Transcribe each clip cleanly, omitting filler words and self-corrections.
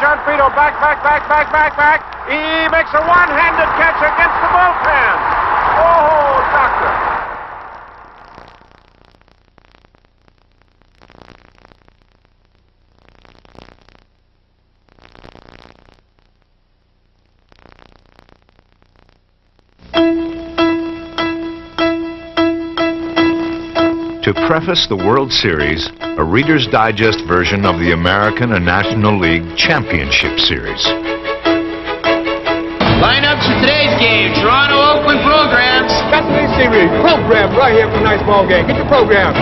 Jean Frito. Back. He makes a one-handed catch against the bullpen. Oh, doctor. To preface the World Series, a Reader's Digest version of the American and National League Championship Series. Lineups for today's game, Toronto-Oakland programs. Got the series program right here for tonight's ball game. Get your program.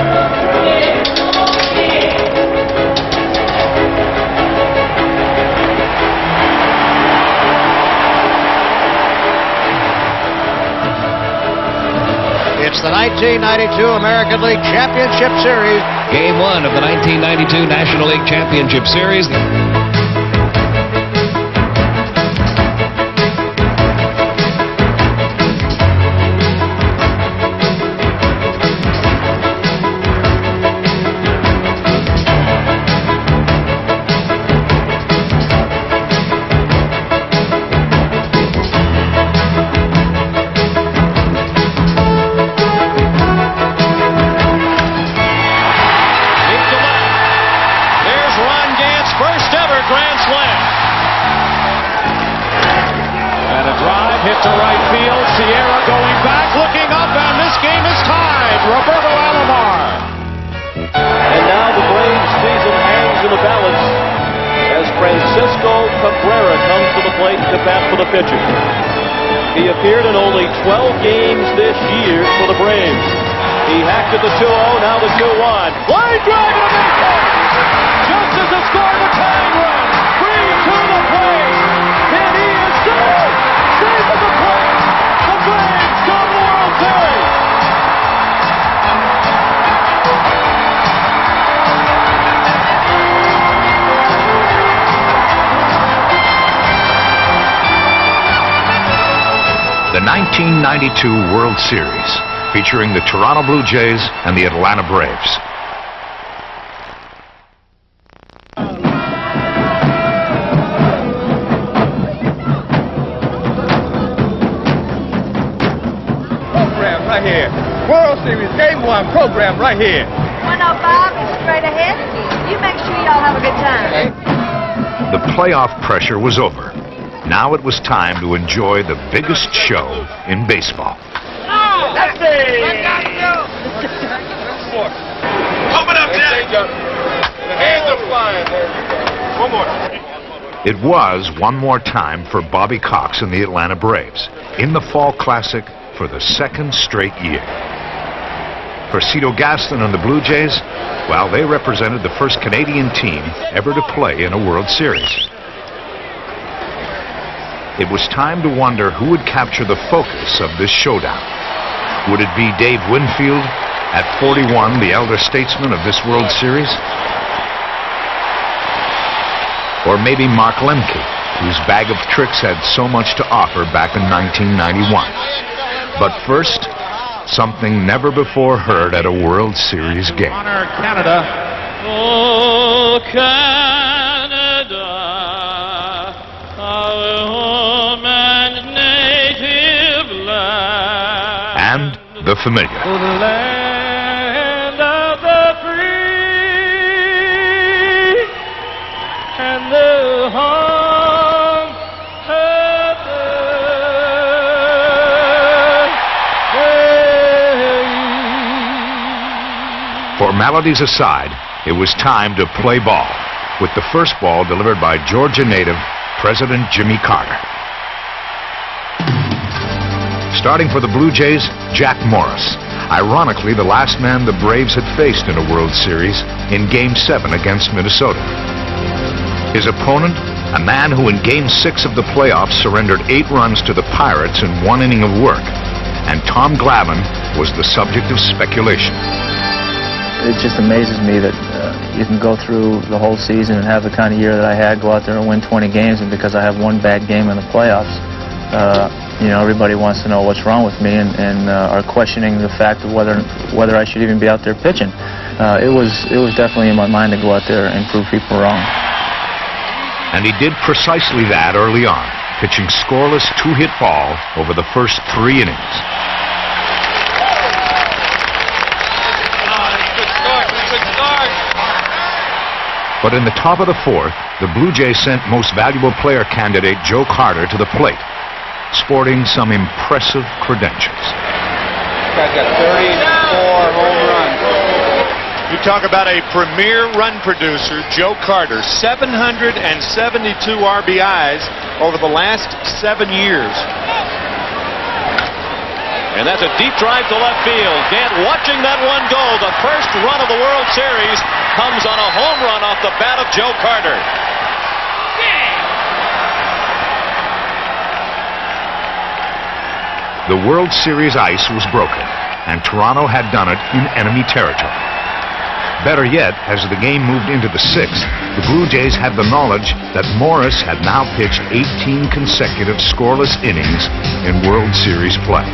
It's the 1992 American League Championship Series. Game 1 of the 1992 National League Championship Series. Grand slam. And a drive hit to right field. Sierra going back, looking up, and this game is tied. Roberto Alomar. And now the Braves season hangs in the balance as Francisco Cabrera comes to the plate to bat for the pitcher. He appeared in only 12 games this year for the Braves. He hacked at the 2-0, now the 2-1. Line drive to the base. Just as the score the tying run. Free to the plate. And he is safe. Safe at the plate. The Braves go to the World Series. The 1992 World Series, featuring the Toronto Blue Jays and the Atlanta Braves. Program right here. World Series Game 1 program right here. 105 is straight ahead. You make sure y'all have a good time. The playoff pressure was over. Now it was time to enjoy the biggest show in baseball. That's it. Open up, Jack. The hands are flying. One more. It was one more time for Bobby Cox and the Atlanta Braves in the Fall Classic for the second straight year. For Cito Gaston and the Blue Jays, well, they represented the first Canadian team ever to play in a World Series. It was time to wonder who would capture the focus of this showdown. Would it be Dave Winfield, at 41, the elder statesman of this World Series? Or maybe Mark Lemke, whose bag of tricks had so much to offer back in 1991. But first, something never before heard at a World Series game. Honor Canada. Oh, Canada, our home and native land. And the familiar. The land of the free and the home of the brave. Formalities aside, it was time to play ball, with the first ball delivered by Georgia native President Jimmy Carter. Starting for the Blue Jays, Jack Morris. Ironically, the last man the Braves had faced in a World Series in Game 7 against Minnesota. His opponent, a man who in Game 6 of the playoffs surrendered 8 runs to the Pirates in 1 inning of work. And Tom Glavine was the subject of speculation. It just amazes me that you can go through the whole season and have the kind of year that I had, go out there and win 20 games, and because I have one bad game in the playoffs, you know, everybody wants to know what's wrong with me and are questioning the fact of whether I should even be out there pitching. It was definitely in my mind to go out there and prove people wrong. And he did precisely that early on, pitching scoreless 2-hit ball over the first 3 innings. But in the top of the 4th, the Blue Jays sent most valuable player candidate Joe Carter to the plate, sporting some impressive credentials. Guy's got 34 home runs. You talk about a premier run producer, Joe Carter, 772 RBIs over the last 7 years. And that's a deep drive to left field. Gant watching that one go. The first run of the World Series comes on a home run off the bat of Joe Carter. The World Series ice was broken, and Toronto had done it in enemy territory. Better yet, as the game moved into the 6th, the Blue Jays had the knowledge that Morris had now pitched 18 consecutive scoreless innings in World Series play.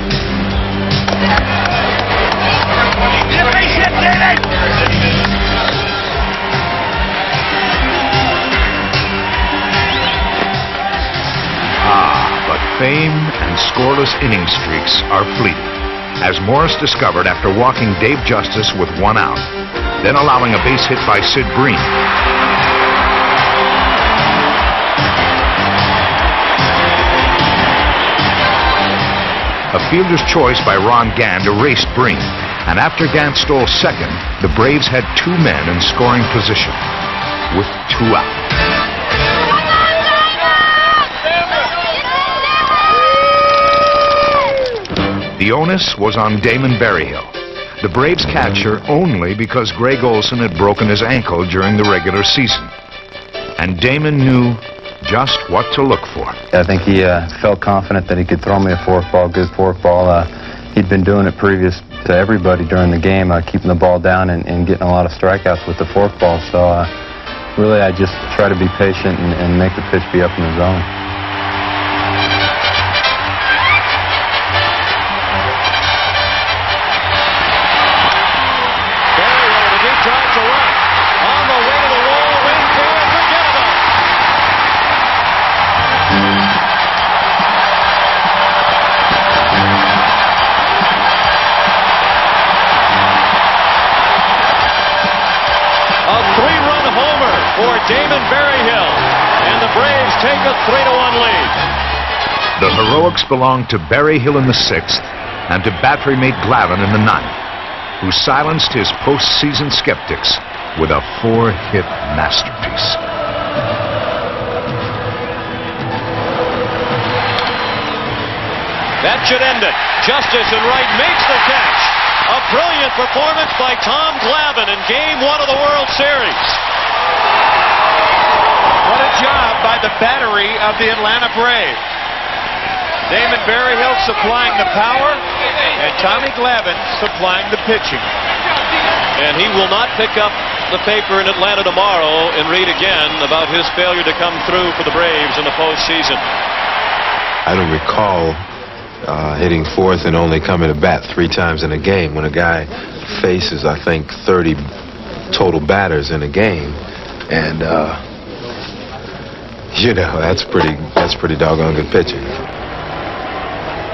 But fame and scoreless inning streaks are fleeting, as Morris discovered after walking Dave Justice with 1 out, then allowing a base hit by Sid Bream. A fielder's choice by Ron Gant erased Bream, and after Gant stole second, the Braves had 2 men in scoring position, with 2 out. The onus was on Damon Berryhill, the Braves catcher, only because Greg Olson had broken his ankle during the regular season. And Damon knew just what to look for. I think he felt confident that he could throw me a forkball, good forkball. He'd been doing it previous to everybody during the game, keeping the ball down and getting a lot of strikeouts with the forkball. So really I just try to be patient and make the pitch be up in the zone. Damon Berryhill, and the Braves take a 3-1 lead. The heroics belonged to Berryhill in the 6th and to battery mate Glavine in the 9th, who silenced his postseason skeptics with a 4-hit masterpiece. That should end it. Justice in right makes the catch. A brilliant performance by Tom Glavine in Game 1 of the World Series. What a job by the battery of the Atlanta Braves. Damon Berryhill supplying the power, and Tommy Glavine supplying the pitching. And he will not pick up the paper in Atlanta tomorrow and read again about his failure to come through for the Braves in the postseason. I don't recall hitting 4th and only coming to bat 3 times in a game when a guy faces, I think, 30 total batters in a game. And you know, that's pretty doggone good pitching.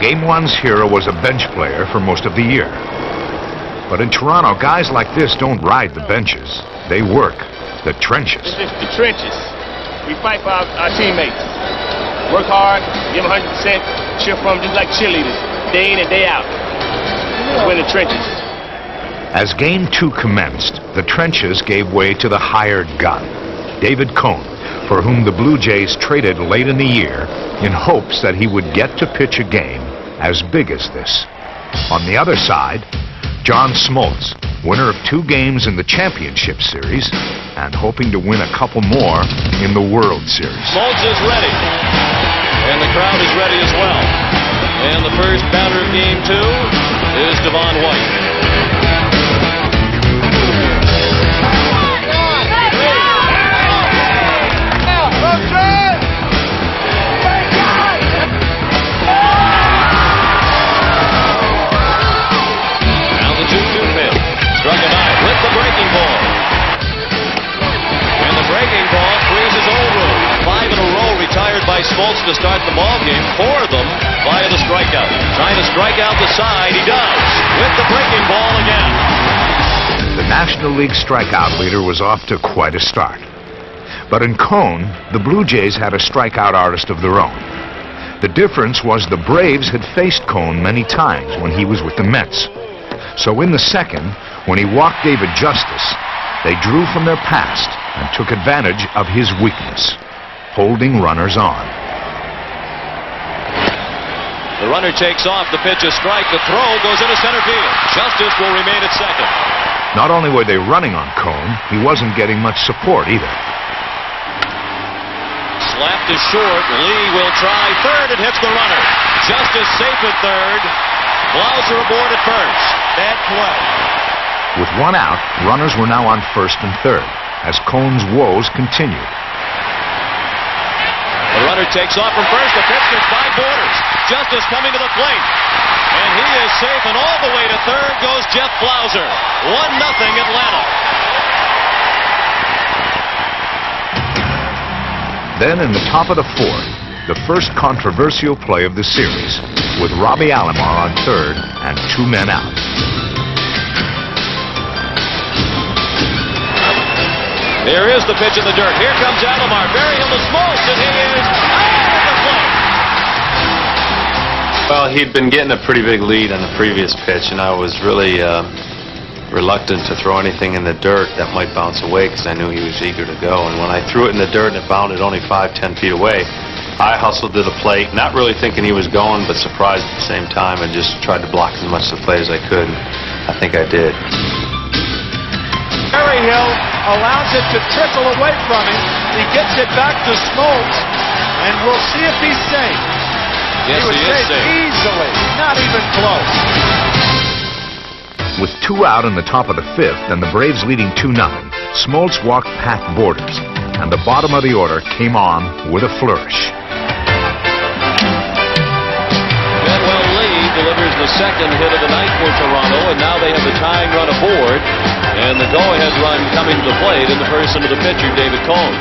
Game 1's hero was a bench player for most of the year. But in Toronto, guys like this don't ride the benches. They work the trenches. It's the trenches. We fight for our teammates. Work hard, give 100%, cheer for them just like cheerleaders, day in and day out. We're in the trenches. As Game 2 commenced, the trenches gave way to the hired gun, David Cone, for whom the Blue Jays traded late in the year in hopes that he would get to pitch a game as big as this. On the other side, John Smoltz, winner of 2 games in the Championship Series and hoping to win a couple more in the World Series. Smoltz is ready, and the crowd is ready as well. And the first batter of Game 2 is Devon White. Struck him out with the breaking ball. And the breaking ball freezes Oldroom. 5 to start the ball game for them via the strikeout. Trying to strike out the side. He does with the breaking ball again. The National League strikeout leader was off to quite a start. But in Cone, the Blue Jays had a strikeout artist of their own. The difference was the Braves had faced Cone many times when he was with the Mets. So in the second, when he walked David Justice, they drew from their past and took advantage of his weakness, holding runners on. The runner takes off. The pitch is strike. The throw goes into center field. Justice will remain at second. Not only were they running on Cone, he wasn't getting much support either. Slapped is short. Lee will try third and hits the runner. Justice safe at third. Blauser aboard at first. Bad play. With one out, runners were now on first and third as Cone's woes continued. The runner takes off from first. The pitch gets by Borders. Justice coming to the plate. And he is safe, and all the way to third goes Jeff Blauser. 1-0 Atlanta. Then in the top of the fourth, the first controversial play of the series, with Robbie Alomar on third and 2 men out. There is the pitch in the dirt. Here comes Alomar. Berryhill to Smoltz, and he is out of the plate. Well, he'd been getting a pretty big lead on the previous pitch, and I was really reluctant to throw anything in the dirt that might bounce away because I knew he was eager to go. And when I threw it in the dirt and it bounded only 5-10 feet away, I hustled to the plate, not really thinking he was going, but surprised at the same time, and just tried to block as much of the plate as I could. And I think I did. Berryhill allows it to trickle away from him. He gets it back to Smoltz, and we'll see if he's safe. Yes, he is safe. Easily, not even close. With 2 out in the top of the fifth and the Braves leading 2-0, Smoltz walked Pat Borders, and the bottom of the order came on with a flourish. Bedwell Lee delivers the second hit of the night for Toronto, and now they have the tying run aboard, and the go-ahead run coming to the plate in the person of the pitcher, David Cone.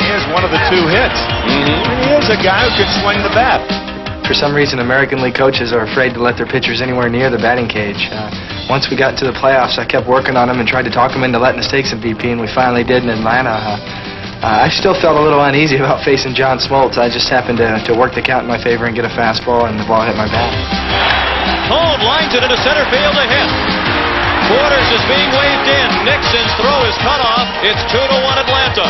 He is one of the 2 hits. He is a guy who can swing the bat. For some reason, American League coaches are afraid to let their pitchers anywhere near the batting cage. Once we got to the playoffs, I kept working on them and tried to talk them into letting us take some BP, and we finally did in Atlanta. I still felt a little uneasy about facing John Smoltz. I just happened to work the count in my favor and get a fastball, and the ball hit my bat. Cone lines it into center field to hit. Borders is being waved in. Nixon's throw is cut off. It's 2-1 Atlanta.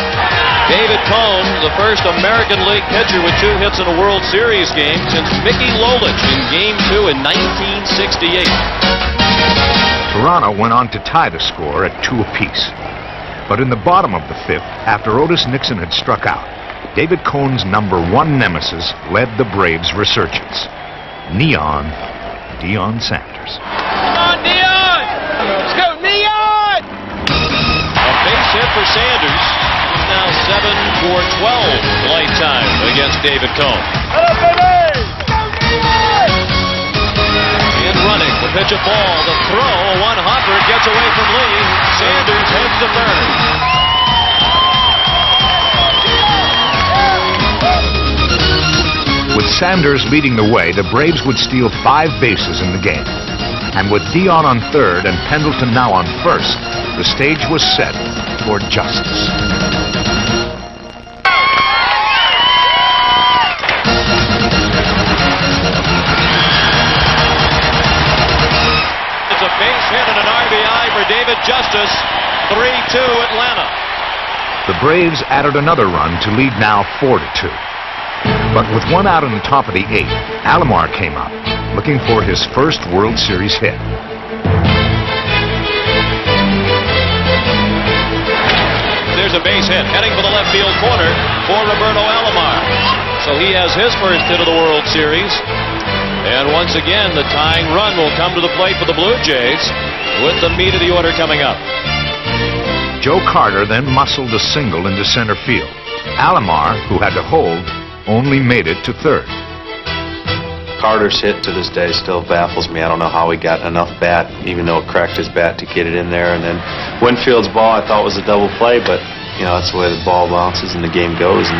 David Cone, the first American League pitcher with 2 hits in a World Series game since Mickey Lolich in Game 2 in 1968. Toronto went on to tie the score at 2 apiece. But in the bottom of the fifth, after Otis Nixon had struck out, David Cone's number 1 nemesis led the Braves' resurgence. Neon Deion Sanders. Come on, Deion! Let's go, Neon! A base hit for Sanders. He's now 7 for 12 plate time against David Cone. And running, the pitch a ball, the throw, a one-hopper gets away from Lee. Sanders heads to third. With Sanders leading the way, the Braves would steal 5 bases in the game. And with Deion on third and Pendleton now on first, the stage was set for justice. It's a base hit and an RBI for David Justice. 3-2 Atlanta. The Braves added another run to lead now 4-2. But with 1 out in the top of the 8th, Alomar came up, looking for his first World Series hit. There's a base hit heading for the left field corner for Roberto Alomar. So he has his first hit of the World Series. And once again, the tying run will come to the plate for the Blue Jays with the meat of the order coming up. Joe Carter then muscled a single into center field. Alomar, who had to hold, only made it to third. Carter's hit to this day still baffles me. I don't know how he got enough bat, even though it cracked his bat, to get it in there. And then Winfield's ball I thought was a double play, but you know, that's the way the ball bounces and the game goes. And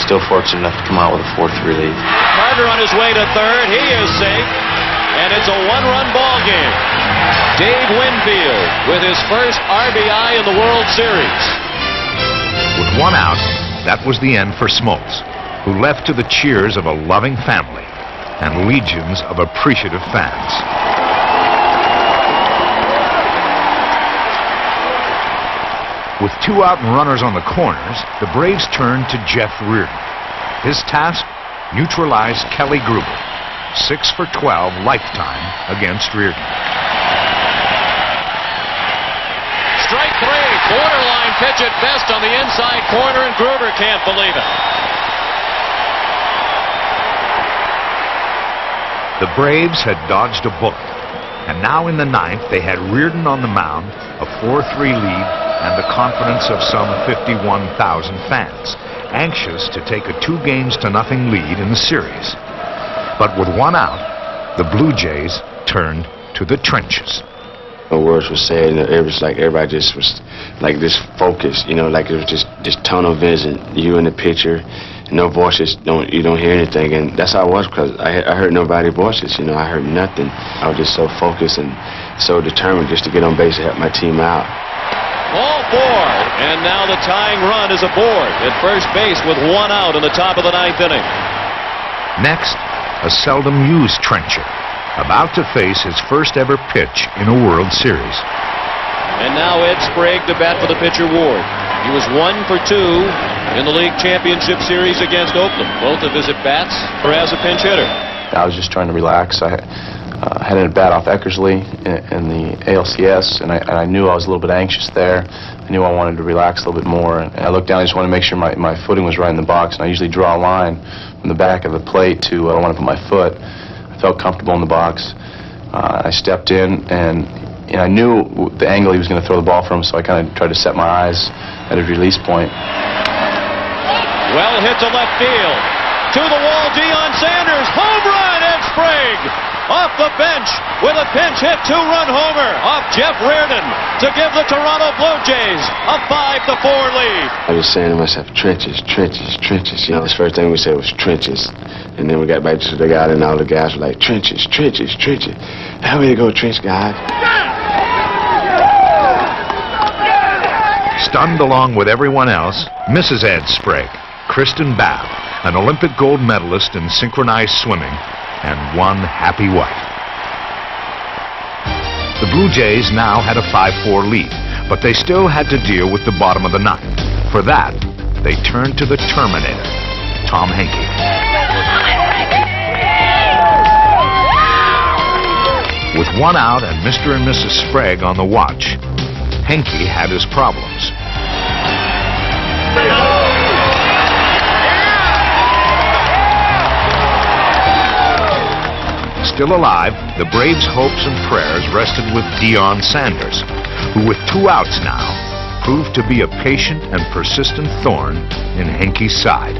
still fortunate enough to come out with a 4-3 lead. Carter on his way to third. He is safe. And it's a one-run ball game. Dave Winfield with his first RBI in the World Series. With one out, that was the end for Smoltz, who left to the cheers of a loving family and legions of appreciative fans. With 2 out and runners on the corners, the Braves turned to Jeff Reardon. His task, neutralize Kelly Gruber, 6 for 12 lifetime against Reardon. Strike 3, borderline pitch at best on the inside corner, and Gruber can't believe it. The Braves had dodged a bullet, and now in the 9th they had Reardon on the mound, a 4-3 lead, and the confidence of some 51,000 fans, anxious to take a 2-0 lead in the series. But with 1 out, the Blue Jays turned to the trenches. No words were said, and it was like everybody just was like this focused, you know, like it was just tunnel vision. You and the pitcher, no voices, you don't hear anything, and that's how I was, because I heard nobody's voices, you know, I heard nothing. I was just so focused and so determined just to get on base and help my team out. Ball 4, and now the tying run is aboard at first base with 1 out in the top of the 9th inning. Next, a seldom used trencher, about to face his first ever pitch in a World Series. And now Ed Sprague to bat for the pitcher Ward. He was 1 for 2 in the league championship series against Oakland. Both of his at-bats were as a pinch hitter. I was just trying to relax. I had an at-bat off Eckersley in the ALCS, and I knew I was a little bit anxious there. I knew I wanted to relax a little bit more, and I looked down. I just wanted to make sure my footing was right in the box, and I usually draw a line from the back of the plate to where I want to put my foot. I felt comfortable in the box. I stepped in, and I knew the angle he was going to throw the ball from, so I kind of tried to set my eyes at his release point. Well hit to left field. To the wall, Deion Sanders. Home run, Ed Sprague. Off the bench with a pinch hit 2-run homer off Jeff Reardon to give the Toronto Blue Jays a 5-4 lead. I was saying to myself, trenches, trenches, trenches. You know, the first thing we said was trenches. And then we got back to the guy, and all the guys were like, trenches, trenches, trenches. How we go, trench guys? Stunned along with everyone else, Mrs. Ed Sprague, Kristen Babb, an Olympic gold medalist in synchronized swimming, and one happy wife. The Blue Jays now had a 5-4 lead, but they still had to deal with the bottom of the 9th. For that, they turned to the Terminator, Tom Henke. With 1 out and Mr. and Mrs. Sprague on the watch, Henke had his problems. Still alive, the Braves' hopes and prayers rested with Deion Sanders, who with 2 outs now, proved to be a patient and persistent thorn in Henke's side.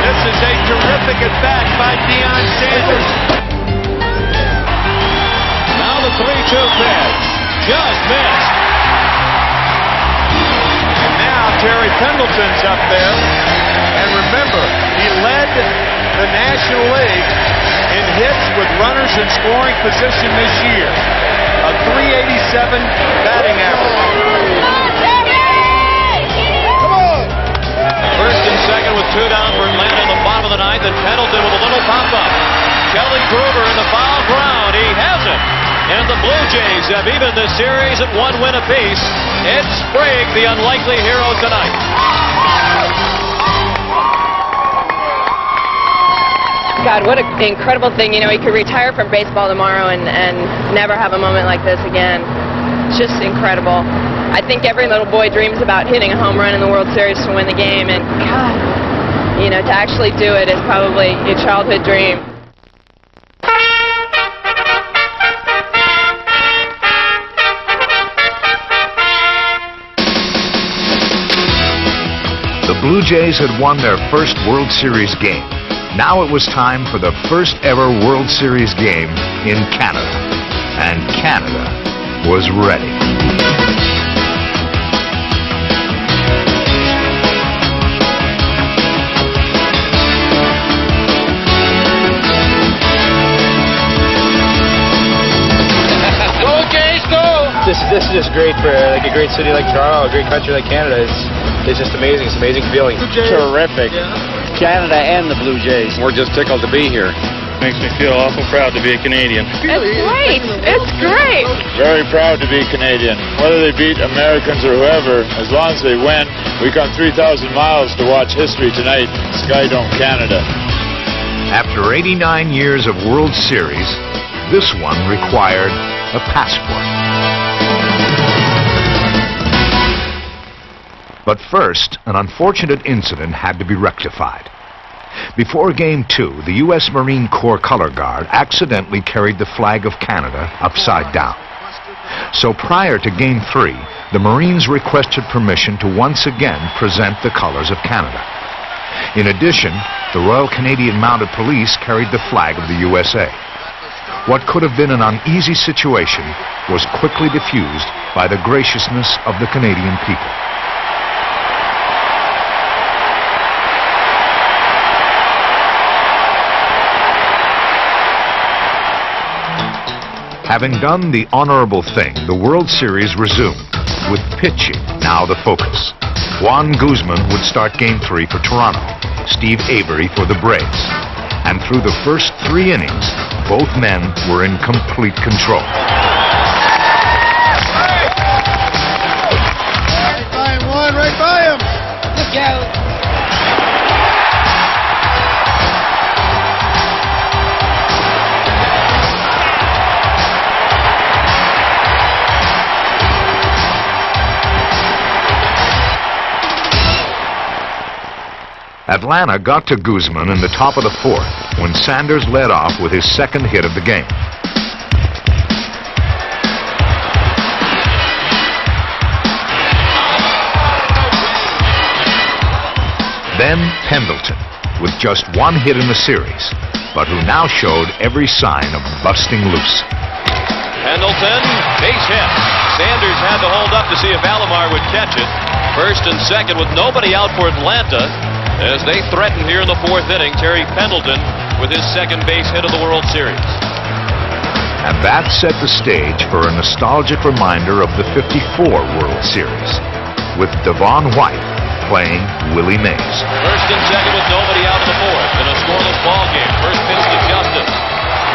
This is a terrific at-bat by Deion Sanders. Now the 3-2 pitch. Just missed. And now Terry Pendleton's up there. And remember, he led the National League in hits with runners in scoring position this year. A .387 batting average. First and second with 2 down for Atlanta in the bottom of the 9th, and Pendleton with a little pop-up. Kelly Gruber in the foul ground. He has it. And the Blue Jays have evened the series at 1 win apiece. Ed Sprague, the unlikely hero tonight. God, what an incredible thing. You know, he could retire from baseball tomorrow and never have a moment like this again. It's just incredible. I think every little boy dreams about hitting a home run in the World Series to win the game, and God, you know, to actually do it is probably your childhood dream. The Blue Jays had won their first World Series game. Now it was time for the first ever World Series game in Canada. And Canada was ready. This is just great for like a great city like Toronto, a great country like Canada. It's just amazing. It's an amazing feeling. Terrific. Canada and the Blue Jays. We're just tickled to be here. Makes me feel awful proud to be a Canadian. It's great. It's great. Very proud to be Canadian. Whether they beat Americans or whoever, as long as they win, we come 3,000 miles to watch history tonight in Skydome, Canada. After 89 years of World Series, this one required a passport. But first, an unfortunate incident had to be rectified. Before Game 2, the U.S. Marine Corps color guard accidentally carried the flag of Canada upside down. So prior to Game 3, the Marines requested permission to once again present the colors of Canada. In addition, the Royal Canadian Mounted Police carried the flag of the USA. What could have been an uneasy situation was quickly diffused by the graciousness of the Canadian people. Having done the honorable thing, the World Series resumed, with pitching now the focus. Juan Guzman would start Game 3 for Toronto, Steve Avery for the Braves. And through the first 3 innings, both men were in complete control. Right by him, Juan, right by him. Look out. Atlanta got to Guzman in the top of the 4th when Sanders led off with his second hit of the game. Then Pendleton, with just 1 hit in the series, but who now showed every sign of busting loose. Pendleton, base hit. Sanders had to hold up to see if Alomar would catch it. First and second with nobody out for Atlanta. As they threaten here in the 4th inning, Terry Pendleton with his second base hit of the World Series. And that set the stage for a nostalgic reminder of the '54 World Series, with Devon White playing Willie Mays. First and second with nobody out in the 4th in a scoreless ball game. First pitch to Justice.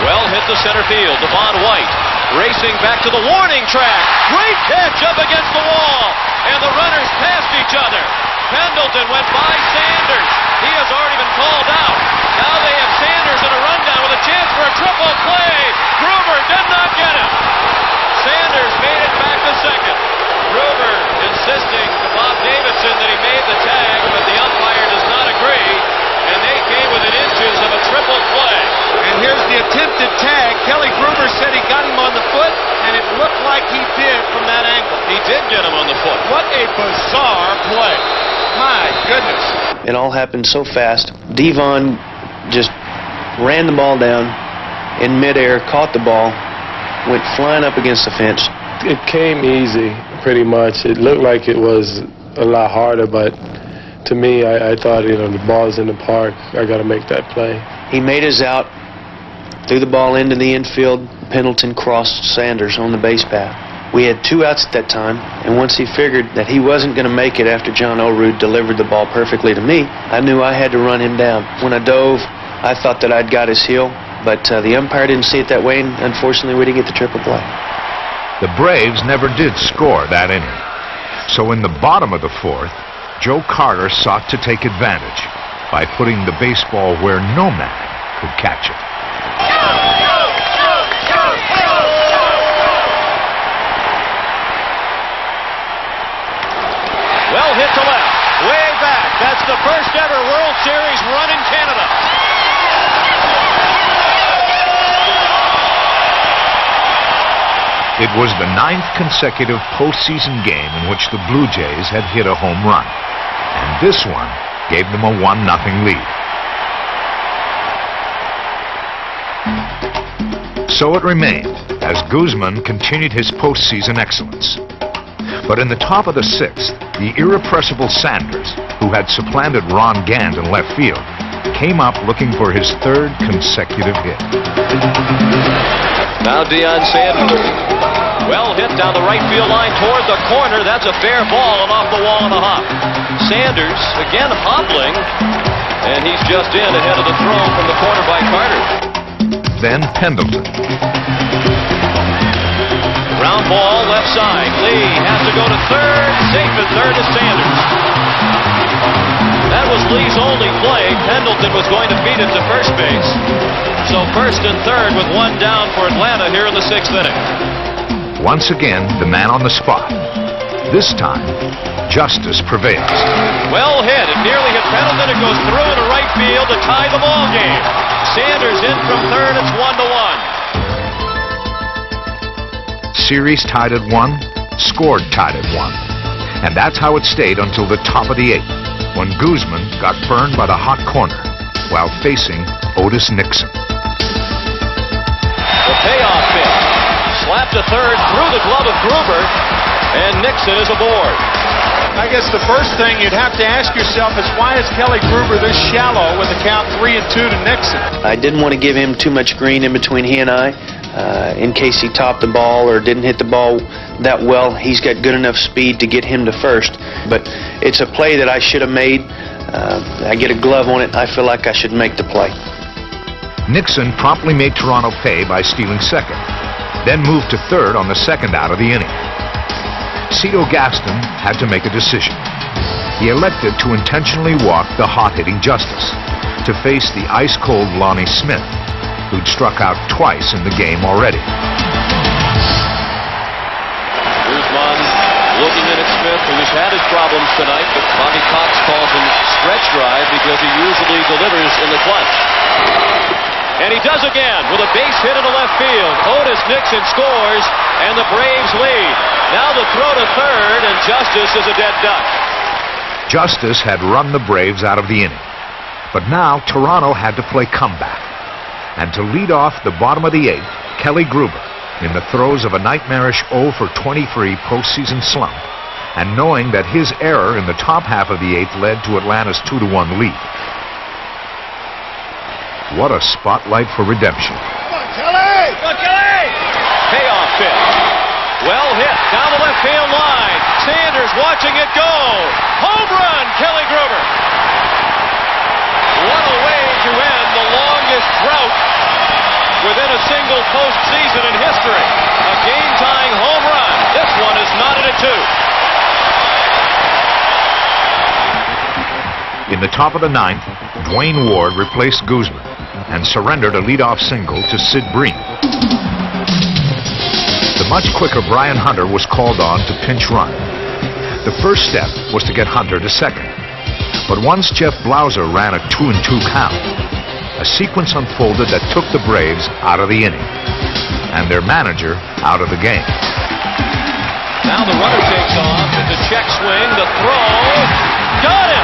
Well hit to center field. Devon White racing back to the warning track. Great catch up against the wall. And the runners passed each other. Pendleton went by Sanders. He has already been called out. Now they have Sanders in a rundown with a chance for a triple play. Gruber did not get him. Sanders made it back to second. Gruber insisting to Bob Davidson that he made the tag, but the umpire does not agree. And they came within inches of a triple play. And here's the attempted tag. Kelly Gruber said he got him on the foot, and it looked like he did from that angle. He did get him on the foot. What a bizarre play. My goodness. It all happened so fast. Devon just ran the ball down in midair, caught the ball, went flying up against the fence. It came easy, pretty much. It looked like it was a lot harder, but to me, I thought, the ball's in the park. I got to make that play. He made his out, threw the ball into the infield. Pendleton crossed Sanders on the base path. We had 2 outs at that time, and once he figured that he wasn't going to make it after John Olerud delivered the ball perfectly to me, I knew I had to run him down. When I dove, I thought that I'd got his heel, but the umpire didn't see it that way, and unfortunately we didn't get the triple play. The Braves never did score that inning. So in the bottom of the 4th, Joe Carter sought to take advantage by putting the baseball where no man could catch it. Well hit to left, way back. That's the first ever World Series run in Canada. It was the 9th consecutive postseason game in which the Blue Jays had hit a home run, and this one gave them a 1-0 lead. So it remained, as Guzman continued his postseason excellence. But in the top of the 6th, the irrepressible Sanders, who had supplanted Ron Gant in left field, came up looking for his 3rd consecutive hit. Now Deion Sanders Well hit down the right field line toward the corner. That's a fair ball and off the wall on the hop. Sanders again hobbling, and he's just in ahead of the throw from the corner by Carter. Then Pendleton. Ground ball left side. Lee has to go to third. Safe at third is Sanders. That was Lee's only play. Pendleton was going to feed it to first base. So first and third with one down for Atlanta here in the 6th inning. Once again, the man on the spot. This time, justice prevails. Well hit. It nearly hit Pendleton. It goes through into right field to tie the ball game. Sanders in from third. It's 1-1. Series tied at 1, scored tied at 1. And that's how it stayed until the top of the 8th, when Guzman got burned by the hot corner while facing Otis Nixon. The payoff pitch. Slapped to third through the glove of Gruber, and Nixon is aboard. I guess the first thing you'd have to ask yourself is why is Kelly Gruber this shallow with the count 3-2 to Nixon? I didn't want to give him too much green in between he and I. In case he topped the ball or didn't hit the ball that well, he's got good enough speed to get him to first. But it's a play that I should have made. I get a glove on it. I feel like I should make the play. Nixon promptly made Toronto pay by stealing second, then moved to third on the second out of the inning. Cito Gaston had to make a decision. He elected to intentionally walk the hot-hitting Justice to face the ice-cold Lonnie Smith, who'd struck out twice in the game already. Guzman looking in at Smith, who's had his problems tonight, but Bobby Cox calls him stretch drive because he usually delivers in the clutch. And he does again with a base hit into left field. Otis Nixon scores, and the Braves lead. Now the throw to third, and Justice is a dead duck. Justice had run the Braves out of the inning, but now Toronto had to play comeback. And to lead off the bottom of the 8th, Kelly Gruber, in the throes of a nightmarish 0-for-23 postseason slump, and knowing that his error in the top half of the 8th led to Atlanta's 2-1 lead. What a spotlight for redemption. Come on, Kelly! Come on, Kelly! Payoff pitch. Well hit down the left field line. Sanders watching it go. Home run, Kelly Gruber. What a way to end the longest drought within a single postseason in history. A game-tying home run. This one is knotted at 2. In the top of the 9th, Dwayne Ward replaced Guzman and surrendered a leadoff single to Sid Bream. The much quicker Brian Hunter was called on to pinch run. The first step was to get Hunter to second. But once Jeff Blauser ran a 2-2 count, a sequence unfolded that took the Braves out of the inning and their manager out of the game. Now the runner takes off. It's a check swing. The throw. Got him!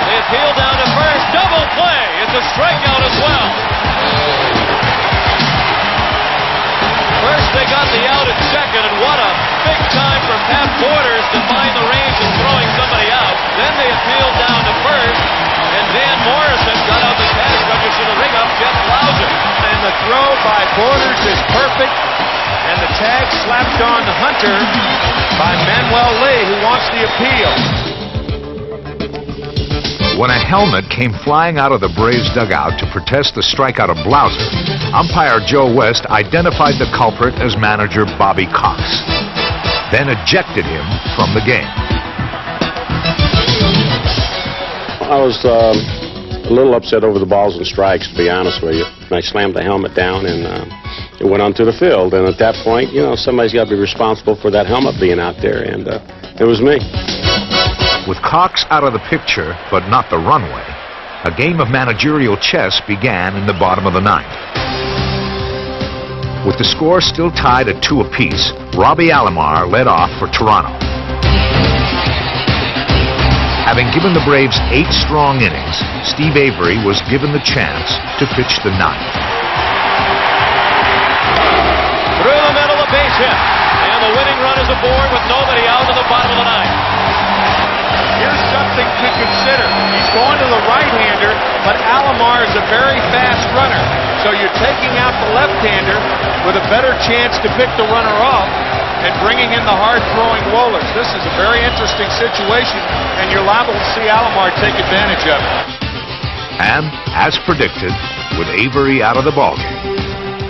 They appeal down to first. Double play. It's a strikeout as well. First they got the out at second, and what a big time for Pat Borders to find the range and throwing somebody out. Then they appealed down to first, and Dan Morrison got out the cash register to ring up Jeff Blauser. And the throw by Borders is perfect, and the tag slapped on to Hunter by Manuel Lee, who wants the appeal. When a helmet came flying out of the Braves dugout to protest the strikeout of Blauser, umpire Joe West identified the culprit as manager Bobby Cox, then ejected him from the game. I was a little upset over the balls and strikes, to be honest with you. I slammed the helmet down and it went onto the field. And at that point, you know, somebody's got to be responsible for that helmet being out there, and it was me. With Cox out of the picture, but not the runway, a game of managerial chess began in the bottom of the 9th. With the score still tied at 2 apiece, Robbie Alomar led off for Toronto. Having given the Braves 8 strong innings, Steve Avery was given the chance to pitch the 9th. Through the middle, a base hit. And the winning run is aboard with nobody out in the bottom of the 9th. Here's something to consider. He's going to the right-hander. but Alomar is a very fast runner. So you're taking out the left-hander with a better chance to pick the runner off and bringing in the hard-throwing Wohlers. This is a very interesting situation, and you're liable to see Alomar take advantage of it. And, as predicted, with Avery out of the ballgame,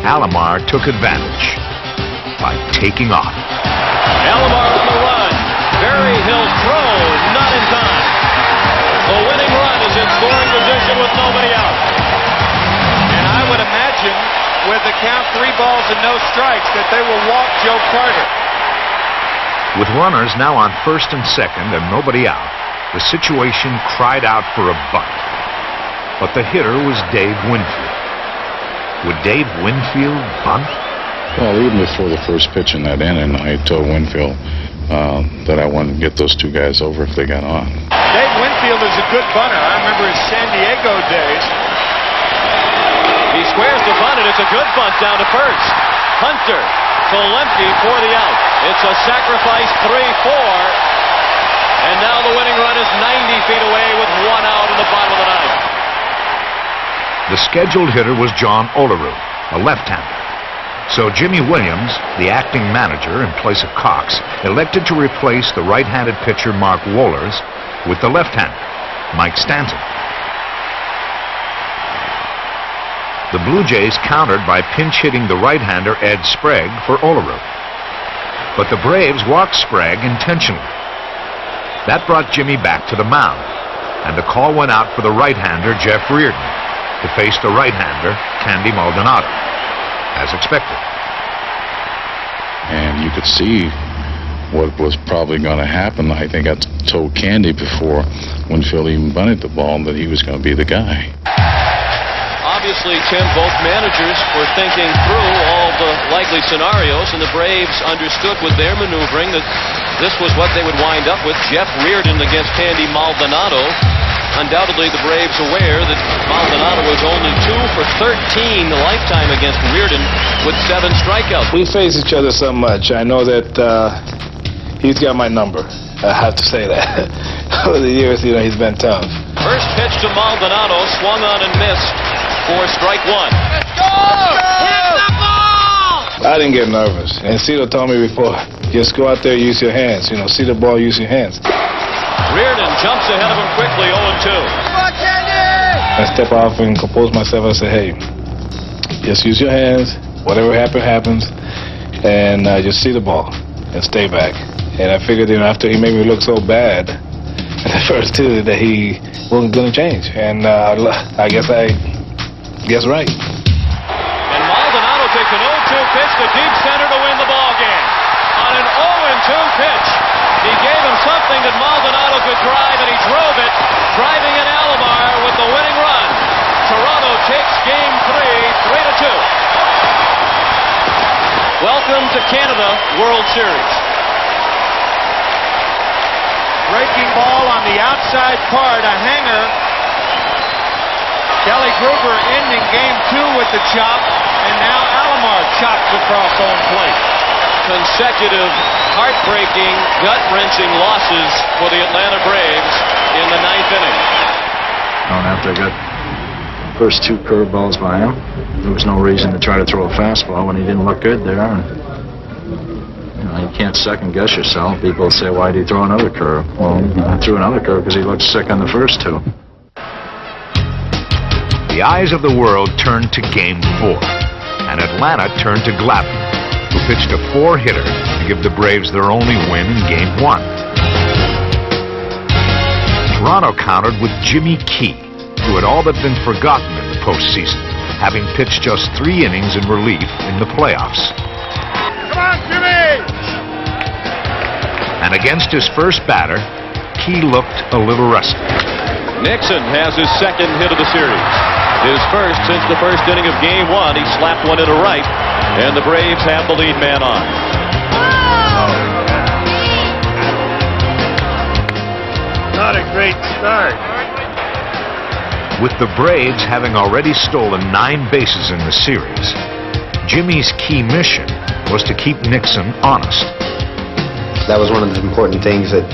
Alomar took advantage by taking off. Alomar on the run. Barry Hill's throw, not in time. The winning run is in scoring position with nobody out. And I would imagine, with the count 3 balls and no strikes, that they will walk Joe Carter. With runners now on first and second and nobody out, the situation cried out for a bunt. But the hitter was Dave Winfield. Would Dave Winfield bunt? Well, even before the first pitch in that inning, I told Winfield that I wanted to get those 2 guys over if they got on. Dave Winfield is a good bunter. I remember his San Diego days. He squares the bunt, and it's a good bunt down to first. Hunter to Lemke for the out. It's a sacrifice 3-4. And now the winning run is 90 feet away with 1 out in the bottom of the 9th. The scheduled hitter was John Olerud, a left-hander. So Jimmy Williams, the acting manager in place of Cox, elected to replace the right-handed pitcher Mark Wohlers with the left-hander, Mike Stanton. The Blue Jays countered by pinch-hitting the right-hander Ed Sprague for Olerud. But the Braves walked Sprague intentionally. That brought Jimmy back to the mound, and the call went out for the right-hander Jeff Reardon to face the right-hander Candy Maldonado, as expected. And you could see what was probably going to happen. I think I told Candy before Winfield even bunted the ball that he was going to be the guy. Obviously, Tim, both managers were thinking through all the likely scenarios, and the Braves understood with their maneuvering that this was what they would wind up with. Jeff Reardon against Candy Maldonado. Undoubtedly, the Braves aware that Maldonado was only 2 for 13 the lifetime against Reardon with 7 strikeouts. We face each other so much. I know that he's got my number. I have to say that. Over the years, he's been tough. First pitch to Maldonado, swung on and missed for strike 1. Let's go! Hit the ball! I didn't get nervous. And Cito told me before, just go out there, use your hands. See the ball, use your hands. Reardon jumps ahead of him quickly, 0-2. I step off and compose myself and say, hey, just use your hands. Whatever happens. And just see the ball and stay back. And I figured, after he made me look so bad in the first 2, that he wasn't going to change. And I guess right. And Maldonado takes an 0-2 pitch to deep center to win the ball game. On an 0-2 pitch, he gave him something that Maldonado could drive, and he drove it, driving in Alomar with the winning run. Toronto takes Game 3, 3-2. Welcome to Canada World Series. Breaking ball on the outside part, a hanger. Kelly Gruber ending Game 2 with the chop, and now Alomar chops across home plate. Consecutive, heartbreaking, gut-wrenching losses for the Atlanta Braves in the 9th inning. After I got the first 2 curveballs by him, there was no reason to try to throw a fastball when he didn't look good there. And, you can't second-guess yourself. People say, why did he throw another curve? Well, I threw another curve because he looked sick on the first 2. The eyes of the world turned to Game 4, and Atlanta turned to Glavine, who pitched a 4-hitter to give the Braves their only win in Game 1. Toronto countered with Jimmy Key, who had all but been forgotten in the postseason, having pitched just 3 innings in relief in the playoffs. Come on, Jimmy! And against his first batter, Key looked a little rusty. Nixon has his 2nd hit of the series. His first since the first inning of Game 1. He slapped one into right, and the Braves have the lead man on. Not a great start. With the Braves having already stolen 9 bases in the series, Jimmy's key mission was to keep Nixon honest. That was one of the important things that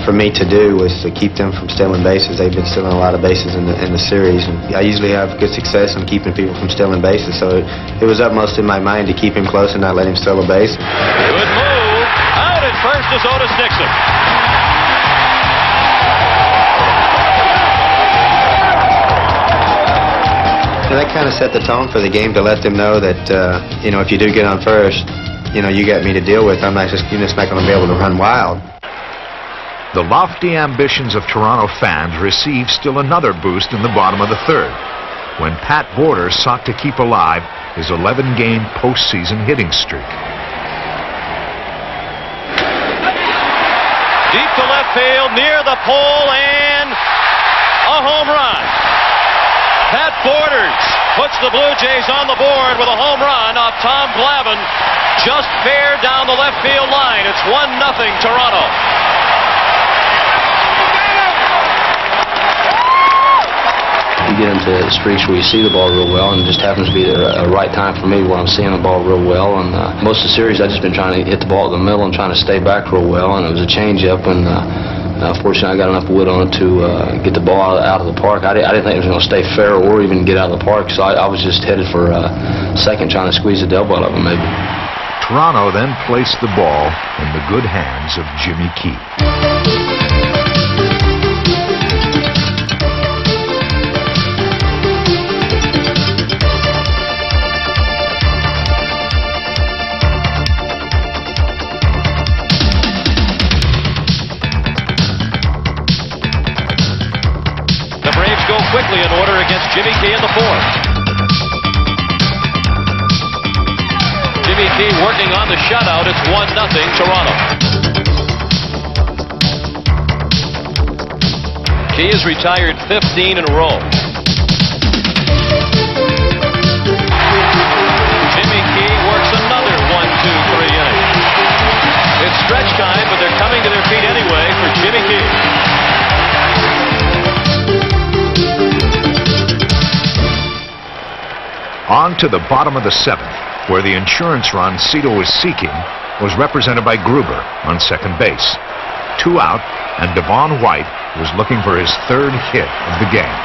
for me to do was to keep them from stealing bases. They've been stealing a lot of bases in the series, and I usually have good success in keeping people from stealing bases, so it was upmost in my mind to keep him close and not let him steal a base. Good move. Out at first is Otis Nixon. And that kind of set the tone for the game to let them know that, you know, if you do get on first, you know, you got me to deal with. You're just not going to be able to run wild. The lofty ambitions of Toronto fans received still another boost in the bottom of the third, when Pat Borders sought to keep alive his 11-game postseason hitting streak. Deep to left field, near the pole, and a home run. Pat Borders puts the Blue Jays on the board with a home run off Tom Glavine, just fair down the left field line. It's 1-0 Toronto. You get into streaks where you see the ball real well, and it just happens to be a right time for me where I'm seeing the ball real well. And most of the series, I've just been trying to hit the ball at the middle and trying to stay back real well. And it was a changeup, and fortunately, I got enough wood on it to get the ball out of the park. I didn't think it was going to stay fair or even get out of the park, so I was just headed for second, trying to squeeze the devil out of him, maybe. Toronto then placed the ball in the good hands of Jimmy Key. Quickly in order against Jimmy Key in the fourth. Jimmy Key working on the shutout. It's 1-0 Toronto. Key has retired 15 in a row. Jimmy Key works another 1-2-3 inning. It's stretch time, but they're coming to their feet anyway for Jimmy Key. On to the bottom of the seventh, where the insurance run Cito was seeking was represented by Gruber on second base. 2 out, and Devon White was looking for his third hit of the game.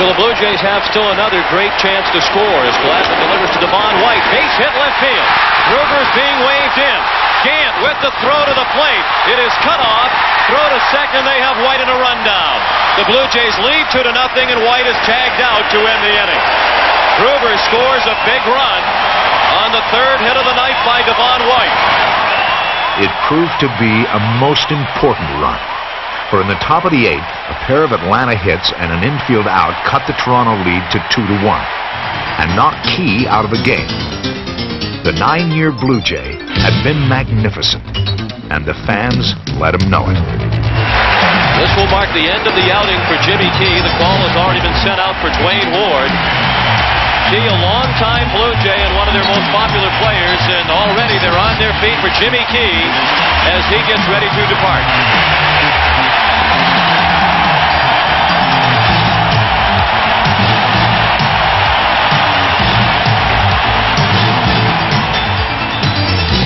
So the Blue Jays have still another great chance to score as Glavine delivers to Devon White. Base hit left field. Gruber's being waved in. Gant with the throw to the plate. It is cut off. Throw to second. They have White in a rundown. The Blue Jays lead 2-0, and White is tagged out to end the inning. Gruber scores a big run on the third hit of the night by Devon White. It proved to be a most important run, for in the top of the eighth, a pair of Atlanta hits and an infield out cut the Toronto lead to 2-1 and knocked Key out of the game. The 9-year Blue Jay had been magnificent, and the fans let him know it. This will mark the end of the outing for Jimmy Key. The call has already been sent out for Dwayne Ward. Key, a longtime Blue Jay and one of their most popular players, and already they're on their feet for Jimmy Key as he gets ready to depart.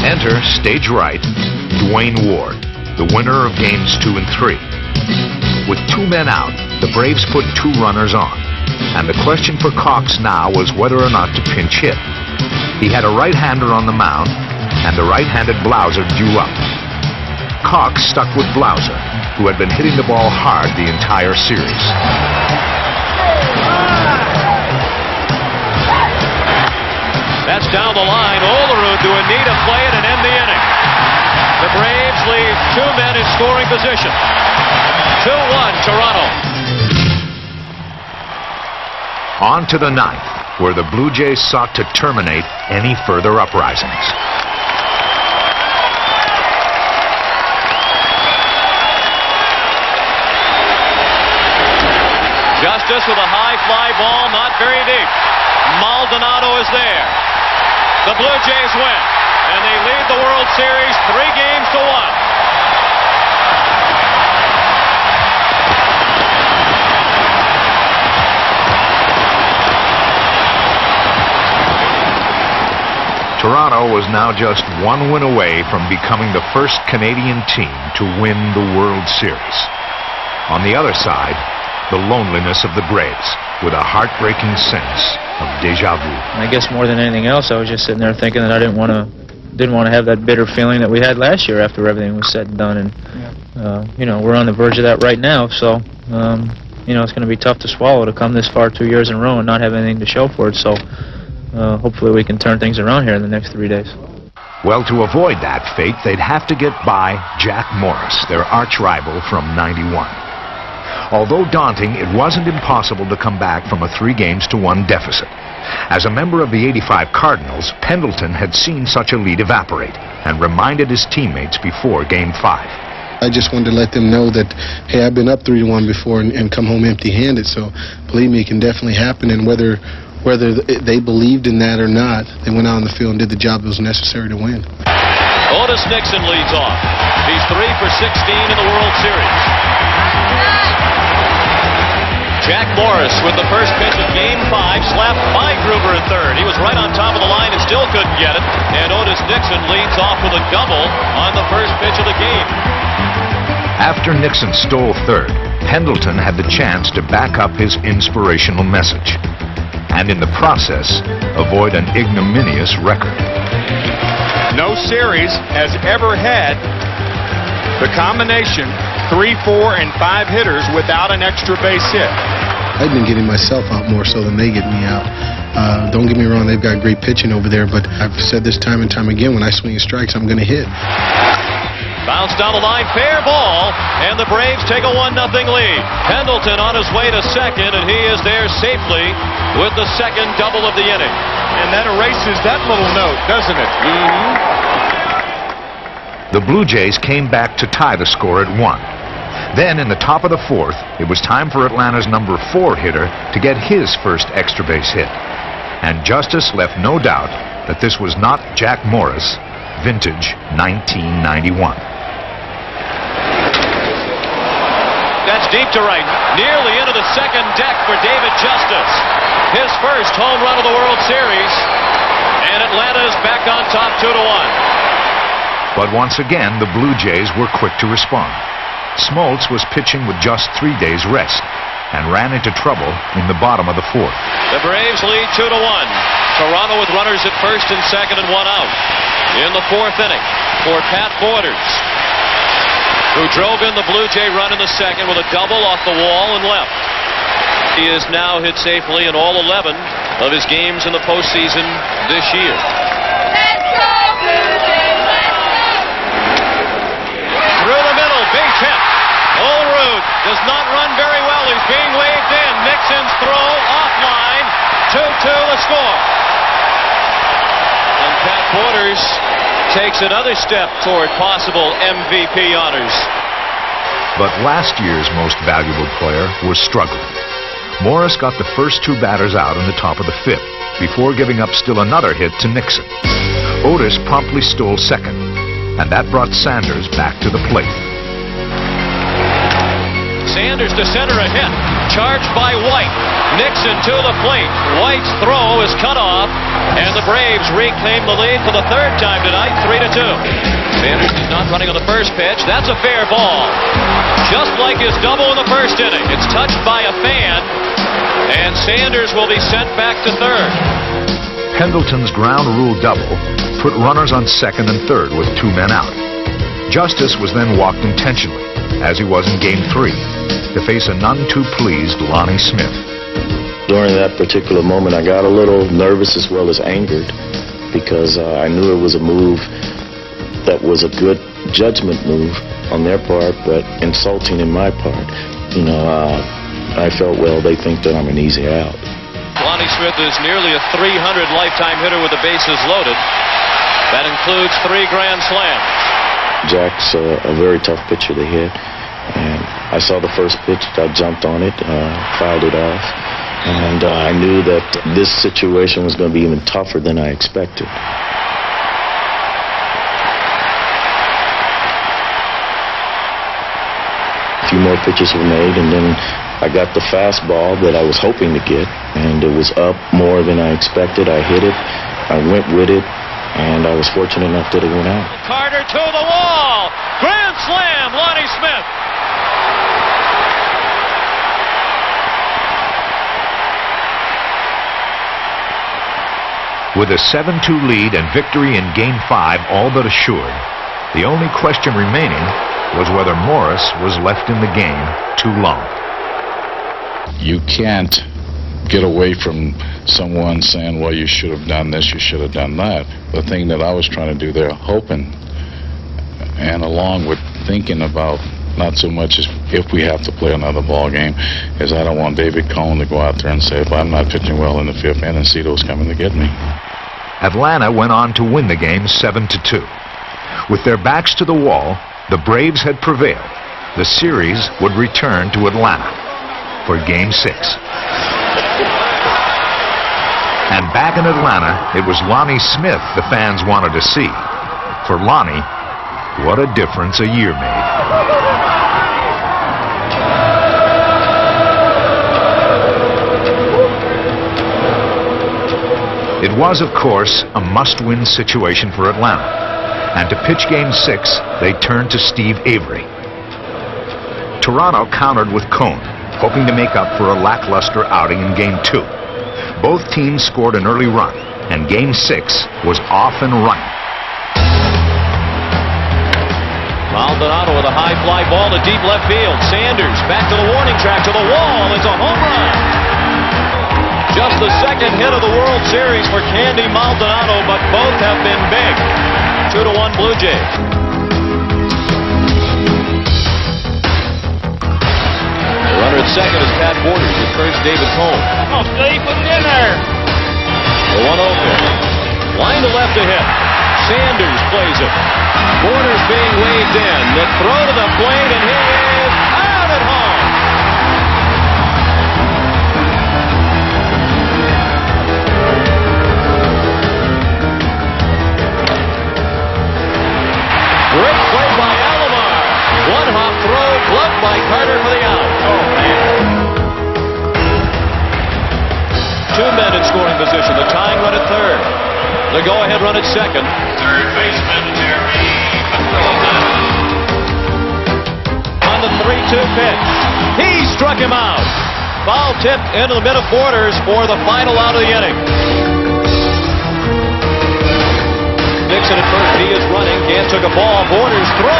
Enter, stage right, Dwayne Ward, the winner of games 2 and 3. With 2 men out, the Braves put 2 runners on, and the question for Cox now was whether or not to pinch hit. He had a right-hander on the mound, and the right-handed Blauser due up. Cox stuck with Blauser, who had been hitting the ball hard the entire series. That's down the line. Olerud to Anita play it and end the inning. The Braves leave 2 men in scoring position. 2-1 Toronto. On to the 9th, where the Blue Jays sought to terminate any further uprisings. Justice with a high fly ball, not very deep. Maldonado is there. The Blue Jays win, and they lead the World Series 3-1. Toronto was now just one win away from becoming the first Canadian team to win the World Series. On the other side, the loneliness of the Braves, with a heartbreaking sense of déjà vu. I guess more than anything else, I was just sitting there thinking that I didn't want to have that bitter feeling that we had last year after everything was said and done. And you know, we're on the verge of that right now. So you know, it's going to be tough to swallow to come this far 2 years in a row and not have anything to show for it. So hopefully we can turn things around here in the next 3 days. Well, to avoid that fate, they'd have to get by Jack Morris, their arch rival from '91. Although daunting, it wasn't impossible to come back from a 3-1 deficit. As a member of the '85 Cardinals, Pendleton had seen such a lead evaporate and reminded his teammates before Game 5. I just wanted to let them know that, hey, I've been up 3-1 before and come home empty-handed, so believe me, it can definitely happen. And whether they believed in that or not, they went out on the field and did the job that was necessary to win. Otis Nixon leads off. He's 3 for 16 in the World Series. Jack Morris with the first pitch of Game 5, slapped by Gruber in third. He was right on top of the line and still couldn't get it. And Otis Nixon leads off with a double on the first pitch of the game. After Nixon stole third, Pendleton had the chance to back up his inspirational message, and in the process, avoid an ignominious record. No series has ever had the combination 3, 4, and 5 hitters without an extra base hit. I've been getting myself out more so than they get me out. Don't get me wrong, they've got great pitching over there, but I've said this time and time again, when I swing strikes, I'm going to hit. Bounce down the line, fair ball, and the Braves take a 1-0 lead. Pendleton on his way to second, and he is there safely with the second double of the inning. And that erases that little note, doesn't it? The Blue Jays came back to tie the score at 1. Then, in the top of the 4th, it was time for Atlanta's number 4 hitter to get his first extra base hit. And Justice left no doubt that this was not Jack Morris, vintage 1991. That's deep to right, nearly into the second deck for David Justice. His first home run of the World Series, and Atlanta is back on top 2-1. But once again, the Blue Jays were quick to respond. Smoltz was pitching with just 3 days rest and ran into trouble in the bottom of the 4th. The Braves lead 2-1. Toronto with runners at first and second and 1 out. In the 4th inning for Pat Borders, who drove in the Blue Jay run in the second with a double off the wall and left. He is now hit safely in all 11 of his games in the postseason this year. Let's go, Blue Jays! Let's go! Through the middle, base hit. Olerud does not run very well. He's being waved in. Nixon's throw offline. 2-2 the score. And Pat Borders takes another step toward possible MVP honors. But last year's most valuable player was struggling. Morris got the first 2 batters out in the top of the 5th before giving up still another hit to Nixon. Otis promptly stole second, and that brought Sanders back to the plate. Sanders to center a hit, charged by White. Nixon to the plate. White's throw is cut off, and the Braves reclaim the lead for the 3rd time tonight, 3-2. Sanders is not running on the first pitch. That's a fair ball. Just like his double in the first inning. It's touched by a fan, and Sanders will be sent back to 3rd. Pendleton's ground rule double put runners on 2nd and 3rd with 2 men out. Justice was then walked intentionally, as he was in Game 3, to face a none too pleased Lonnie Smith. During that particular moment, I got a little nervous as well as angered, because I knew it was a move that was a good judgment move on their part, but insulting in my part. You know, I felt, well, they think that I'm an easy out. Lonnie Smith is nearly a 300 lifetime hitter with the bases loaded. That includes 3 grand slams. Jack's a very tough pitcher to hit, and I saw the first pitch, I jumped on it, fouled it off, and I knew that this situation was going to be even tougher than I expected. A few more pitches were made, and then I got the fastball that I was hoping to get, and it was up more than I expected. I hit it, I went with it, and I was fortunate enough that it went out. Carter to the wall. Grand slam, Lonnie Smith. With a 7-2 lead and victory in Game 5 all but assured, the only question remaining was whether Morris was left in the game too long. You can't get away from someone saying, well, you should have done this, you should have done that. The thing that I was trying to do there, hoping, and along with thinking about not so much as if we have to play another ball game, is I don't want David Cone to go out there and say, well, I'm not pitching well in the 5th inning and see those coming to get me. Atlanta went on to win the game 7-2. With their backs to the wall, the Braves had prevailed. The series would return to Atlanta for Game 6. And back in Atlanta, it was Lonnie Smith the fans wanted to see. For Lonnie, what a difference a year made. It was, of course, a must-win situation for Atlanta. And to pitch Game 6, they turned to Steve Avery. Toronto countered with Cone, hoping to make up for a lackluster outing in Game 2. Both teams scored an early run, and Game 6 was off and running. Maldonado with a high fly ball to deep left field. Sanders back to the warning track, to the wall. It's a home run. Just the second hit of the World Series for Candy Maldonado, but both have been big. 2-1 Blue Jays. The runner at second is Pat Borders. At first, David Cone. Come on, Steve, put it in there. The 1-0 pitch. Line to left to hit. Sanders plays it. Borders being waved in. The throw to the plate, and he is out at home. Great play by Alomar. One-hop throw, gloved by Carter for the out. Oh, man. 2 men in scoring position. The tying run at third. The go-ahead run at second. Third baseman, Jerry McCullough. On the 3-2 pitch. He struck him out. Foul tipped into the mid of Borders for the final out of the inning. Nixon at first. He is running. Gant took a ball. Borders throw.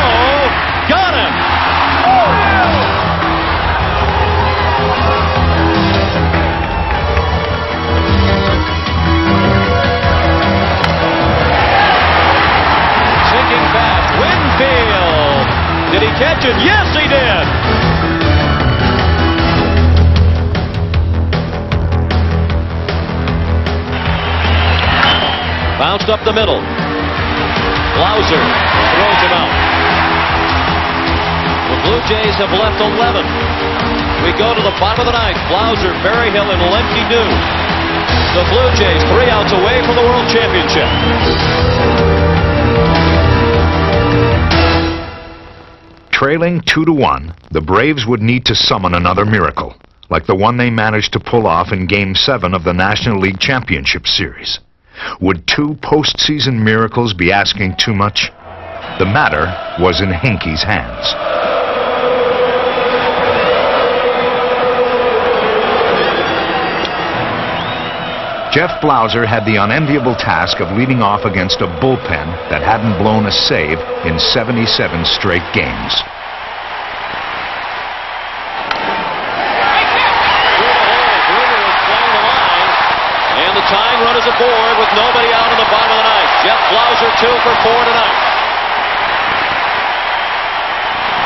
Got him. Sinking fast. Winfield. Did he catch it? Yes, he did. Bounced up the middle. Blauser throws him out. The Blue Jays have left 11. We go to the bottom of the ninth. Blauser, Berryhill, and Lemke do. The Blue Jays 3 outs away from the World Championship. Trailing 2-1, the Braves would need to summon another miracle, like the one they managed to pull off in Game 7 of the National League Championship Series. Would 2 postseason miracles be asking too much? The matter was in Hinky's hands. Jeff Blauser had the unenviable task of leading off against a bullpen that hadn't blown a save in 77 straight games. Tying run is aboard with nobody out in the bottom of the ninth. Jeff Blauser 2 for 4 tonight.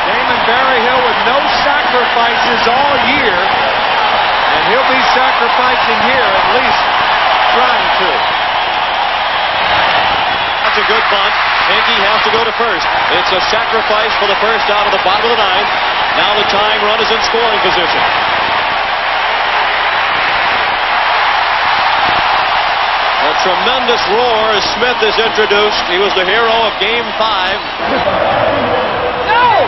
Damon Berryhill with no sacrifices all year, and he'll be sacrificing here, at least trying to. That's a good bunt. Hinky has to go to first. It's a sacrifice for the first out of the bottom of the ninth. Now the tying run is in scoring position. A tremendous roar as Smith is introduced. He was the hero of Game 5. No!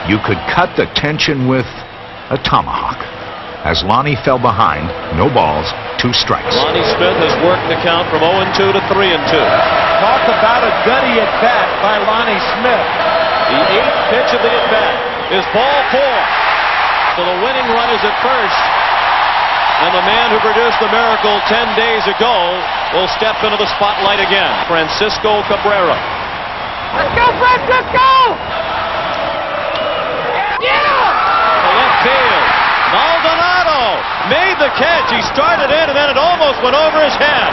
You could cut the tension with a tomahawk. As Lonnie fell behind, no balls, 2 strikes. Lonnie Smith has worked the count from 0-2 to 3-2. Talk about a gutty at bat by Lonnie Smith. The 8th pitch of the at bat is ball 4. So the winning run is at first. And the man who produced the miracle 10 days ago will step into the spotlight again. Francisco Cabrera. Let's go, Francisco! To left field. Maldonado made the catch. He started in and then it almost went over his head.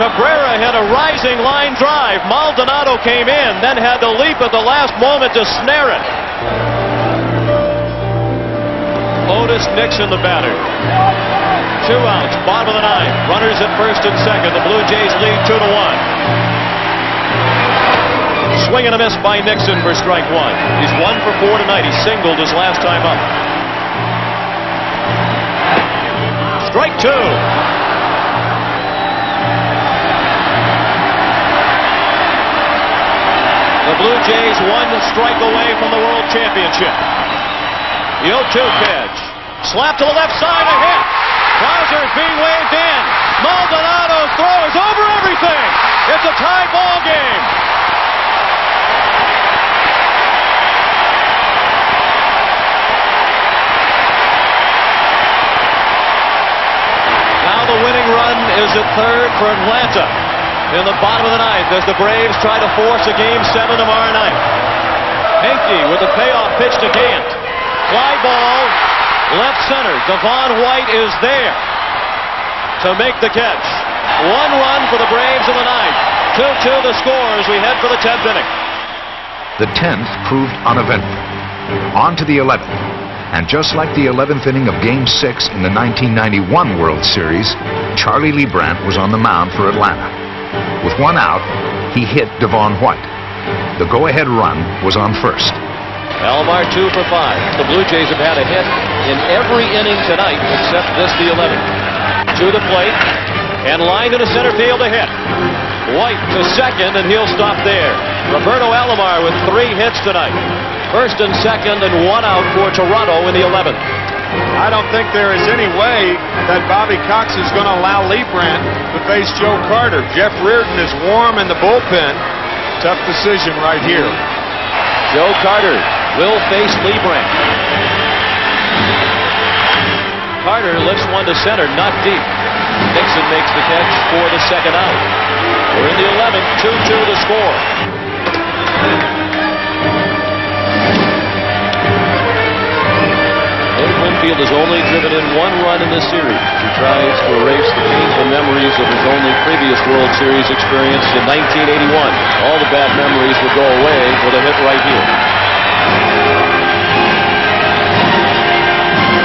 Cabrera had a rising line drive. Maldonado came in, then had to leap at the last moment to snare it. Otis Nixon, the batter. 2 outs, bottom of the 9th. Runners at first and second. The Blue Jays lead 2-1. Swing and a miss by Nixon for strike 1. He's 1 for 4 tonight. He singled his last time up. Strike 2. The Blue Jays 1 strike away from the World Championship. The 0-2 pitch. Slap to the left side, a hit. Krauser is being waved in. Maldonado's throw is over everything. It's a tie ball game. Now the winning run is at third for Atlanta. In the bottom of the 9th as the Braves try to force a Game 7 tomorrow night. Henke with a payoff pitch to Gant. Fly ball, left center. Devon White is there to make the catch. 1 run for the Braves in the 9th. 2-2 the score as we head for the 10th inning. The 10th proved uneventful. On to the 11th. And just like the 11th inning of Game 6 in the 1991 World Series, Charlie Leibrandt was on the mound for Atlanta. With 1 out, he hit Devon White. The go-ahead run was on first. Alomar 2 for 5. The Blue Jays have had a hit in every inning tonight except this, the 11th. To the plate and lined into center field to hit. White to second and he'll stop there. Roberto Alomar with 3 hits tonight. First and second and 1 out for Toronto in the 11th. I don't think there is any way that Bobby Cox is going to allow Leibrandt to face Joe Carter. Jeff Reardon is warm in the bullpen. Tough decision right here. Joe Carter will face Leibrandt. Carter lifts one to center, not deep. Nixon makes the catch for the second out. We're in the 11th, 2-2 the score. Winfield has only driven in 1 run in this series. He tries to erase the painful memories of his only previous World Series experience in 1981. All the bad memories will go away with a hit right here.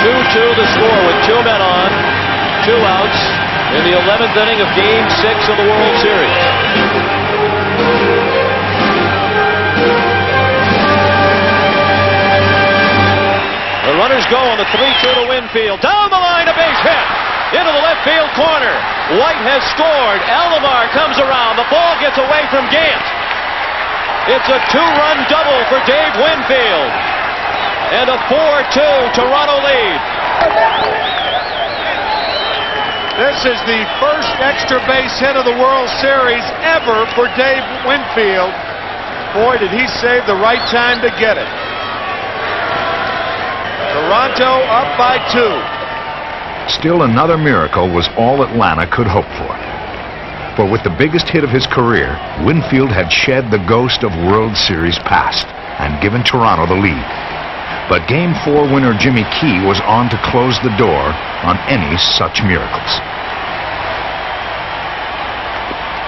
2-2 the score with 2 men on, 2 outs in the 11th inning of Game 6 of the World Series. The runners go on the 3-2 to Winfield. Down the line, a base hit. Into the left field corner. White has scored. Alomar comes around. The ball gets away from Gant. It's a 2-run double for Dave Winfield. And a 4-2 Toronto lead. This is the first extra base hit of the World Series ever for Dave Winfield. Boy, did he save the right time to get it. Toronto up by 2. Still another miracle was all Atlanta could hope for. For with the biggest hit of his career, Winfield had shed the ghost of World Series past and given Toronto the lead. But Game 4 winner Jimmy Key was on to close the door on any such miracles.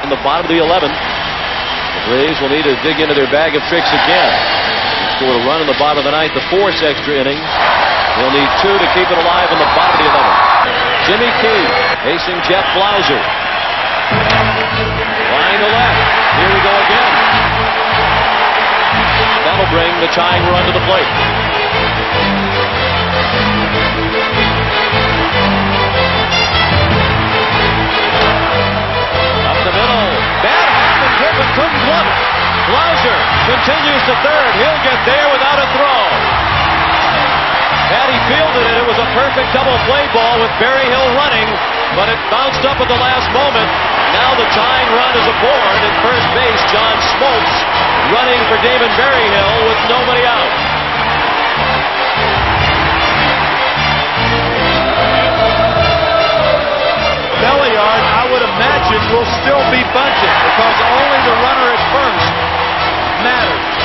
In the bottom of the 11th, the Braves will need to dig into their bag of tricks again. Scored a run in the bottom of the 9th, the 4th extra inning. They'll need 2 to keep it alive in the bottom of the 11th. Jimmy Key facing Jeff Blauser. Line to left. Here we go again. That'll bring the tying run to the plate. Up the middle. Bad hop and Griffin couldn't glove it. Blauser continues to third. He'll get there without a throw. Had he fielded it, it was a perfect double play ball with Berryhill running. but it bounced up at the last moment. Now the tying run is aboard at first base. John Smoltz running for Damon Berryhill with nobody out. Belliard, I would imagine, will still be bunting because only the runner at first matters.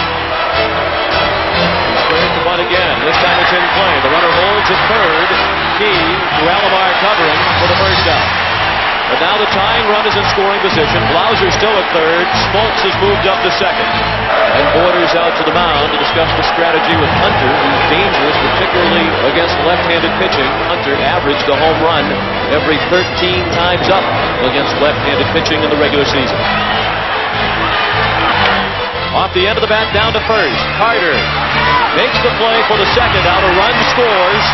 He's to bunt again. This time it's in play. The runner holds at third. Key to Alomar covering for the first out. But now the tying run is in scoring position. Blauser still at third. Smoltz has moved up to second. And Borders out to the mound to discuss the strategy with Hunter, who's dangerous, particularly against left-handed pitching. Hunter averaged a home run every 13 times up against left-handed pitching in the regular season. Off the end of the bat, down to first. Carter makes the play for the second out. A run scores.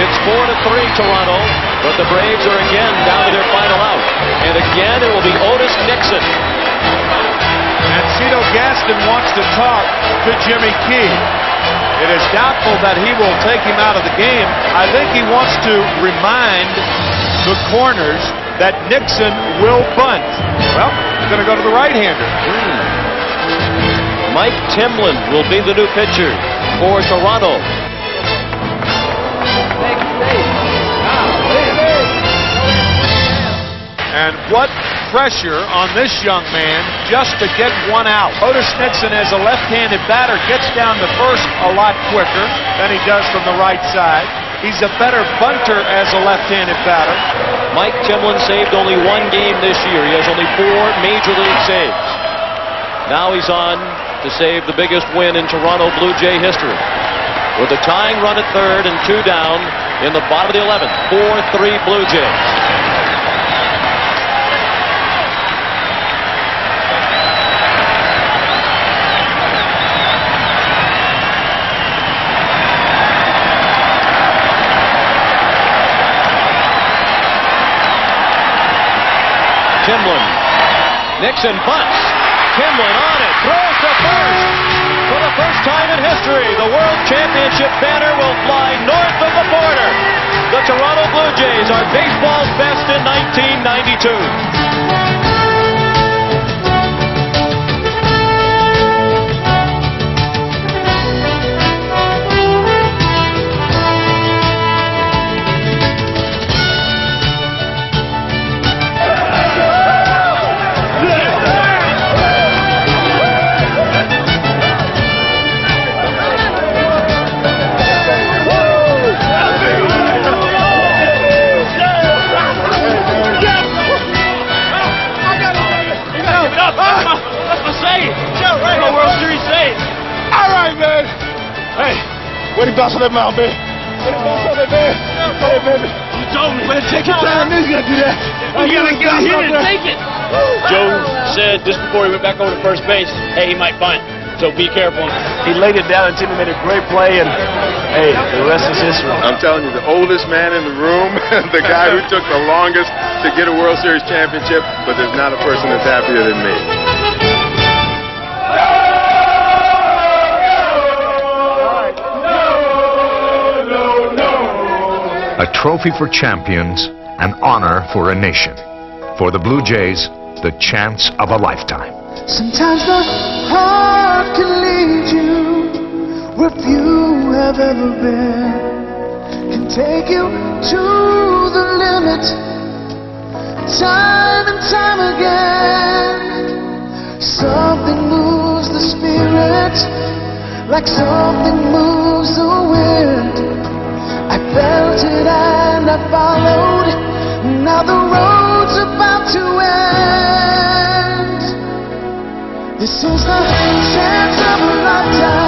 It's 4-3 Toronto, but the Braves are again down to their final out. And again, it will be Otis Nixon. And Cito Gaston wants to talk to Jimmy Key. It is doubtful that he will take him out of the game. I think he wants to remind the corners that Nixon will bunt. Well, he's going to go to the right-hander. Mike Timlin will be the new pitcher for Toronto. And what pressure on this young man just to get one out. Otis Nixon, as a left-handed batter, gets down to first a lot quicker than he does from the right side. He's a better bunter as a left-handed batter. Mike Timlin saved only one game this year. He has only 4 Major League saves. Now he's on to save the biggest win in Toronto Blue Jay history. With a tying run at third and 2 down in the bottom of the 11th. 4-3 Blue Jays. Timlin. Nixon bunts. Timlin on it. Throws to first. For the first time in history, the World Championship banner will fly north of the border. The Toronto Blue Jays are baseball's best in 1992. Way to bounce on that mound, baby. Way to bounce on that, man. Hey, baby. You told me. Way to take your time. I knew you got to do that. You got to get hit and take it. Joe said just before he went back over to first base, hey, he might bunt, so be careful. He laid it down and Timmy made a great play, and hey, the rest is history. I'm telling you, the oldest man in the room, the guy who took the longest to get a World Series championship, but there's not a person that's happier than me. A trophy for champions, an honor for a nation. For the Blue Jays, the chance of a lifetime. Sometimes the heart can lead you where few have ever been. Can take you to the limit, time and time again. Something moves the spirit, like something moves the wind. I felt it and I followed. Now the road's about to end. This is the chance of a lifetime.